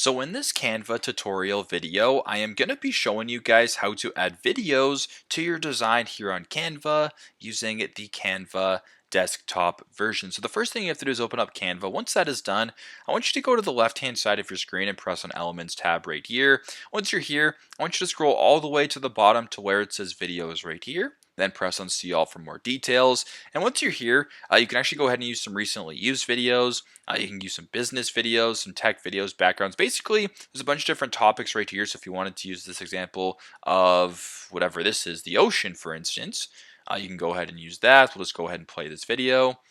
So in this Canva tutorial video, I am going to be showing you guys how to add videos to your design here on Canva using the Canva desktop version. So the first thing you have to do is open up Canva. Once that is done, I want you to go to the left-hand side of your screen and press on Elements tab right here. Once you're here, I want you to scroll all the way to the bottom to where it says Videos right here. Then press on See All for more details. And once you're here, you can actually go ahead and use some recently used videos. You can use some business videos, some tech videos, backgrounds. Basically, there's a bunch of different topics right here. So if you wanted to use this example of whatever this is, the ocean, for instance, you can go ahead and use that. We'll just go ahead and play this video.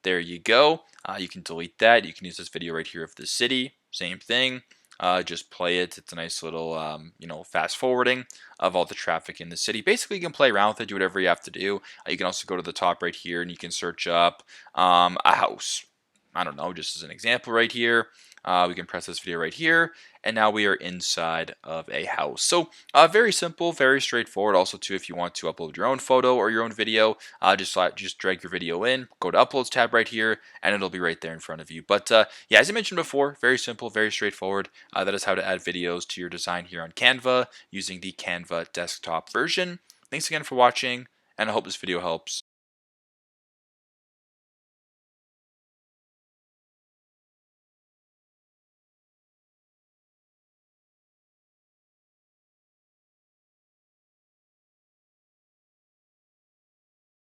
There you go. You can delete that. You can use this video right here of the city. Same thing. Just play it. It's a nice little, fast forwarding of all the traffic in the city. Basically, you can play around with it, do whatever you have to do. You can also go to the top right here and you can search up a house. I don't know, just as an example right here. We can press this video right here, and now we are inside of a house. So very simple, very straightforward. Also, too, if you want to upload your own photo or your own video, just drag your video in, go to Uploads tab right here, and it'll be right there in front of you. But yeah, as I mentioned before, very simple, very straightforward. That is how to add videos to your design here on Canva using the Canva desktop version. Thanks again for watching, and I hope this video helps.